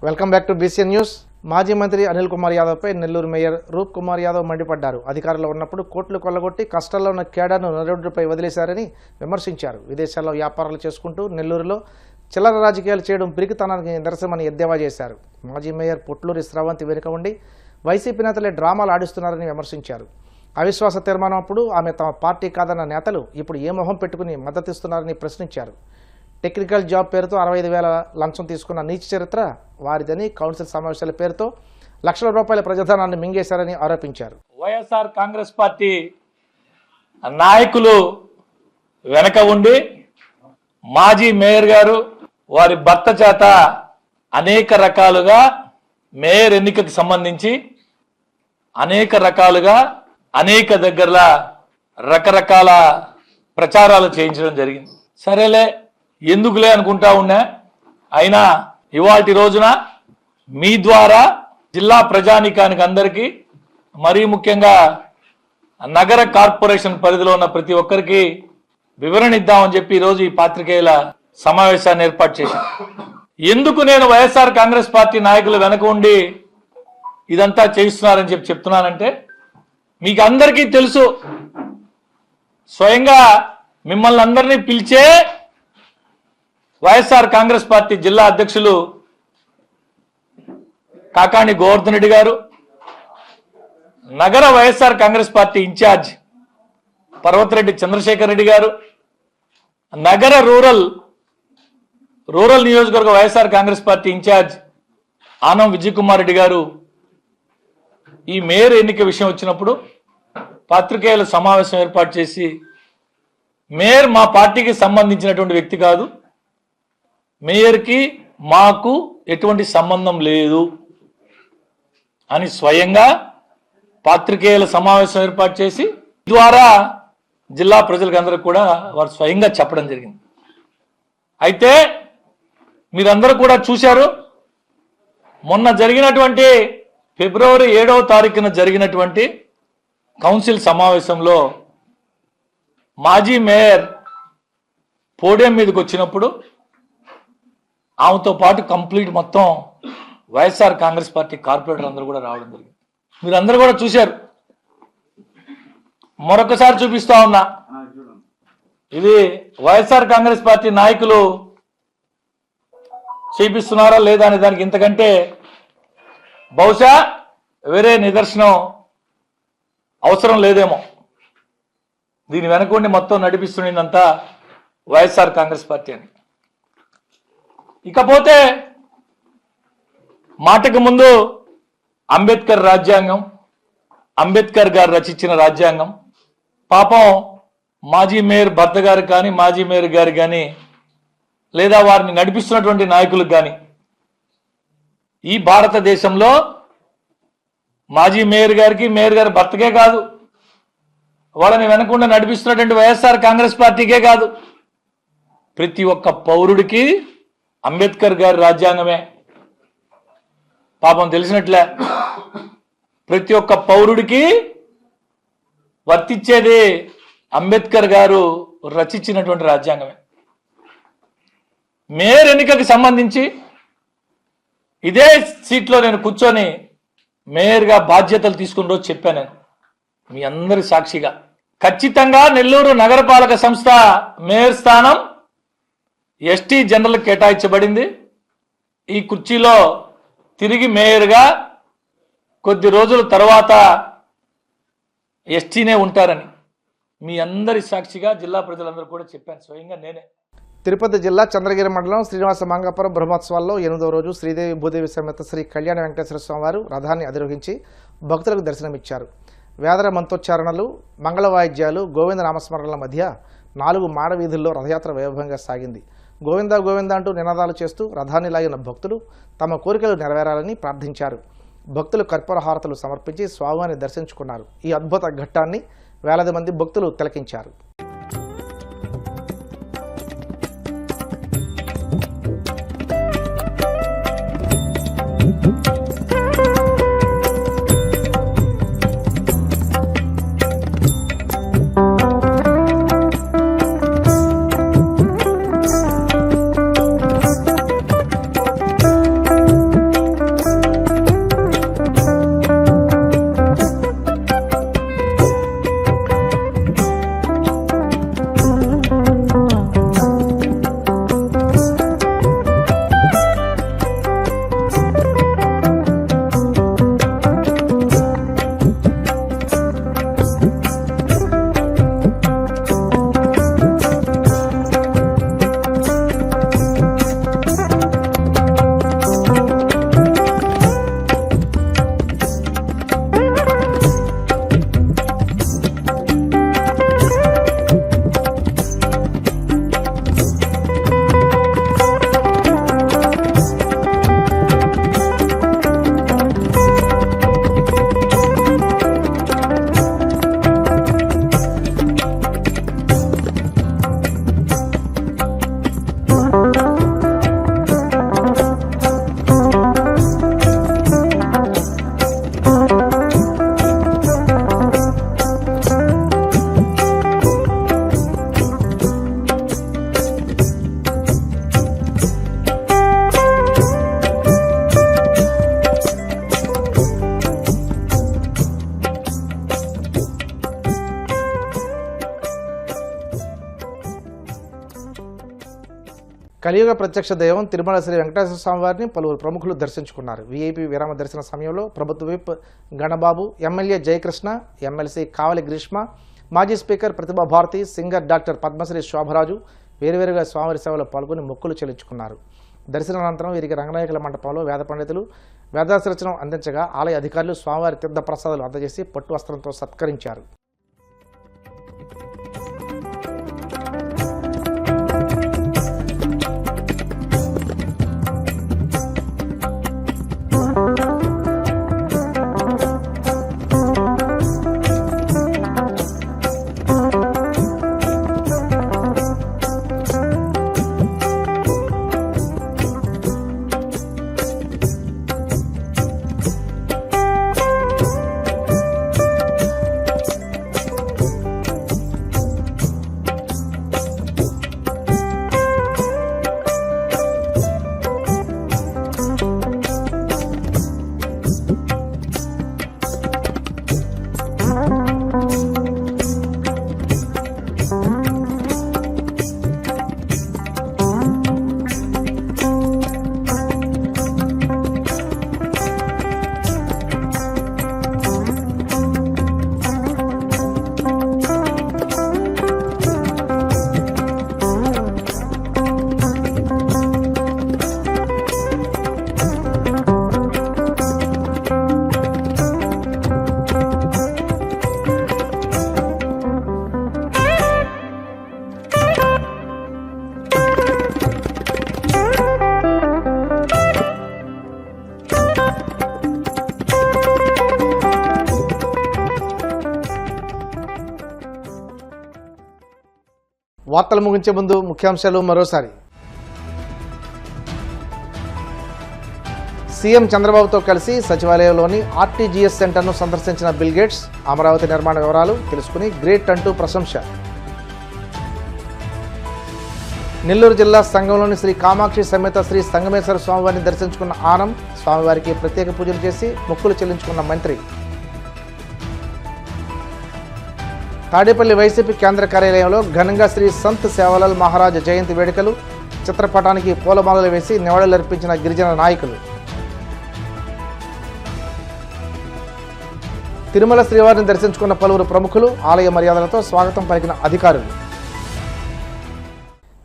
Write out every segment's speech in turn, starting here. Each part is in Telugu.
Welcome back to BCN news. మాజీ మంత్రి అనిల్ కుమార్ యాదవ్పై నెల్లూరు మేయర్ రూప్ కుమార్ యాదవ్ మండిపడ్డారు. అధికారంలో ఉన్నప్పుడు కోట్లు కొల్లగొట్టి కష్టాల్లో ఉన్న కేడాను నలుగురిపై వదిలేశారని విమర్శించారు. విదేశాల్లో వ్యాపారాలు చేసుకుంటూ నెల్లూరులో చిల్లర రాజకీయాలు చేయడం పిరికితనానికి నిదర్శనమని ఎద్దేవా చేశారు. మాజీ మేయర్ పొట్లూరి స్రవంతి వెనుక ఉండి వైసీపీ నేతలే డ్రామాలు ఆడిస్తున్నారని విమర్శించారు. అవిశ్వాస తీర్మానం అప్పుడు ఆమె తమ పార్టీ కాదన్న నేతలు ఇప్పుడు ఏ మొహం పెట్టుకుని మద్దతిస్తున్నారని ప్రశ్నించారు. టెక్నికల్ జాబ్ పేరుతో 65,000 లంచం తీసుకున్న నీచ చరిత్ర వారిదని, కౌన్సిల్ సమావేశాల పేరుతో లక్షల రూపాయల ప్రజాధనాన్ని మింగేశారని ఆరోపించారు. వైఎస్ఆర్ కాంగ్రెస్ పార్టీ నాయకులు వెనక ఉండి మాజీ మేయర్ గారు వారి భర్త చేత అనేక రకాలుగా మేయర్ ఎన్నికకు సంబంధించి అనేక రకాలుగా అనేక దగ్గరలా రకరకాల ప్రచారాలు చేయించడం జరిగింది. సరేలే ఎందుకులే అనుకుంటా ఉన్నా. అయినా ఇవాల్టి రోజున మీ ద్వారా జిల్లా ప్రజానీకానికి అందరికీ, మరీ ముఖ్యంగా నగర కార్పొరేషన్ పరిధిలో ఉన్న ప్రతి ఒక్కరికి వివరణ ఇద్దామని చెప్పి ఈరోజు ఈ పాత్రికేయుల సమావేశాన్ని ఏర్పాటు చేశాను. ఎందుకు నేను వైఎస్ఆర్ కాంగ్రెస్ పార్టీ నాయకులు వెనక ఉండి ఇదంతా చేయిస్తున్నారని చెప్తున్నానంటే, మీకు అందరికీ తెలుసు, స్వయంగా మిమ్మల్ని అందరినీ పిలిచే వైఎస్ఆర్ కాంగ్రెస్ పార్టీ జిల్లా అధ్యక్షులు కాకాణి గోవర్ధన్ రెడ్డి గారు, నగర వైఎస్ఆర్ కాంగ్రెస్ పార్టీ ఇన్ఛార్జ్ పర్వతిరెడ్డి చంద్రశేఖర్ రెడ్డి గారు, నగర రూరల్ నియోజకవర్గ వైఎస్ఆర్ కాంగ్రెస్ పార్టీ ఇన్ఛార్జ్ ఆనం విజయ్ కుమార్ రెడ్డి గారు ఈ మేయర్ ఎన్నిక విషయం వచ్చినప్పుడు పాత్రికేయుల సమావేశం ఏర్పాటు చేసి, మేయర్ మా పార్టీకి సంబంధించినటువంటి వ్యక్తి కాదు, మేయర్కి మాకు ఎటువంటి సంబంధం లేదు అని స్వయంగా పాత్రికేయుల సమావేశం ఏర్పాటు చేసి ద్వారా జిల్లా ప్రజలకు అందరికి కూడా వారు స్వయంగా చెప్పడం జరిగింది. అయితే మీరందరూ కూడా చూశారు, మొన్న జరిగినటువంటి ఫిబ్రవరి 7వ తారీఖున జరిగినటువంటి కౌన్సిల్ సమావేశంలో మాజీ మేయర్ పోడియం మీదకి వచ్చినప్పుడు ఆమెతో పాటు కంప్లీట్ మొత్తం వైఎస్ఆర్ కాంగ్రెస్ పార్టీ కార్పొరేటర్ అందరూ కూడా రావడం జరిగింది. మీరందరూ కూడా చూశారు. మరొకసారి చూపిస్తా ఉన్నా, ఇది వైఎస్ఆర్ కాంగ్రెస్ పార్టీ నాయకులు చేపిస్తున్నారా లేదా అనే దానికి ఇంతకంటే బహుశా వేరే నిదర్శనం అవసరం లేదేమో. దీని వెనకుండి మొత్తం నడిపిస్తున్నదంతా వైఎస్ఆర్ కాంగ్రెస్ పార్టీ అని. ఇకపోతే మాటకు ముందు అంబేద్కర్ రాజ్యాంగం, అంబేద్కర్ గారు రచించిన రాజ్యాంగం పాపం మాజీ మేయర్ భర్త గారు కానీ, మాజీ మేయర్ గారు కానీ, లేదా వారిని నడిపిస్తున్నటువంటి నాయకులకు కానీ, ఈ భారతదేశంలో మాజీ మేయర్ గారికి, మేయర్ గారి భర్తకే కాదు, వాళ్ళని వెనకుండా నడిపిస్తున్నటువంటి వైఎస్ఆర్ కాంగ్రెస్ పార్టీకే కాదు, ప్రతి ఒక్క పౌరుడికి అంబేద్కర్ గారి రాజ్యాంగమే పాపం తెలిసినట్లే. ప్రతి ఒక్క పౌరుడికి వర్తించేది అంబేద్కర్ గారు రచించినటువంటి రాజ్యాంగమే. మేయర్ ఎన్నికకి సంబంధించి ఇదే సీట్లో నేను కూర్చొని మేయర్గా బాధ్యతలు తీసుకున్న రోజు చెప్పాను నేను మీ అందరి సాక్షిగా, ఖచ్చితంగా నెల్లూరు నగరపాలక సంస్థ మేయర్ స్థానం ఎస్టీ జనరల్ కేటాయించబడింది. ఈ కుర్చీలో తిరిగి మేయర్గా కొద్ది రోజుల తర్వాత ఎస్టీనే ఉంటారని మీ అందరి సాక్షిగా జిల్లా ప్రజలందరూ కూడా చెప్పాను స్వయంగా నేనే. తిరుపతి జిల్లా చంద్రగిరి మండలం శ్రీనివాస మంగాపురం బ్రహ్మోత్సవాల్లో 8వ రోజు శ్రీదేవి భూదేవి సమేత శ్రీ కళ్యాణ వెంకటేశ్వర స్వామి వారు రథాన్ని అధిరోహించి భక్తులకు దర్శనమిచ్చారు. వేదర మంత్రోచ్చారణలు, మంగళ వాయిద్యాలు, గోవింద నామస్మరణల మధ్య 4 మాడ వీధుల్లో రథయాత్ర వైభవంగా సాగింది. గోవింద గోవింద అంటూ నినాదాలు చేస్తూ రథాన్ని లాగిన భక్తులు తమ కోరికలు నెరవేరాలని ప్రార్థించారు. భక్తులు కర్పూర హారతులు సమర్పించి స్వామివారిని దర్శించుకున్నారు. ఈ అద్భుత ఘట్టాన్ని వేలాది మంది భక్తులు తిలకించారు. కలియుగ ప్రత్యక్ష దైవం తిరుమల శ్రీ వెంకటేశ్వర స్వామి వారిని పలువురు ప్రముఖులు దర్శించుకున్నారు. వీఐపీ విరామ దర్శన సమయంలో ప్రభుత్వ whip Ganababu, MLA Jayakrishna, MLC Kavali Greeshma, మాజీ speaker Pratibha Bharati, singer doctor Padmashri Shobharaju వేరువేరుగా స్వామివారి సేవలో పాల్గొని మొక్కులు చెల్లించుకున్నారు. దర్శనానంతరం వీరికి రంగనాయకుల మండపంలో వేద పండితులు వేదాశీర్వచనం అందించగా ఆలయ అధికారులు స్వామివారి తీర్థ ప్రసాదాలు అందజేసి పట్టు వస్త్రంతో సత్కరించారు. వార్తలు ముగించే ముందు ముఖ్యాంశాలు మరోసారి. సీఎం చంద్రబాబుతో కలిసి సచివాలయంలోని ఆర్టీజీఎస్ సెంటర్ను సందర్శించిన బిల్ గేట్స్ అమరావతి నిర్మాణ వివరాలు తెలుసుకుని గ్రేట్ అంటూ ప్రశంస. నెల్లూరు జిల్లా సంఘంలోని శ్రీ కామాక్షి సమేత శ్రీ సంగమేశ్వర స్వామివారిని దర్శించుకున్న ఆనం స్వామివారికి ప్రత్యేక పూజలు చేసి మొక్కులు చెల్లించుకున్న మంత్రి. తాడేపల్లి వైసీపీ కేంద్ర కార్యాలయంలో ఘనంగా శ్రీ సంత్ సేవాలాల్ మహారాజ్ జయంతి వేడుకలు, చిత్రపటానికి పూలమాలలు వేసి నివాళులర్పించిన గిరిజన నాయకులు. తిరుమల శ్రీవారిని దర్శించుకున్న పలువురు ప్రముఖులు, ఆలయ మర్యాదలతో స్వాగతం పలికిన అధికారులు.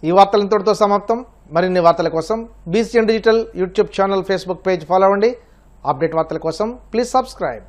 ఈ వార్తలు ఇంతటితో సమాప్తం. మరిన్ని వార్తల కోసం BCN digital YouTube channel, Facebook page follow అవ్వండి. అప్డేట్ వార్తల కోసం ప్లీజ్ సబ్స్క్రైబ్.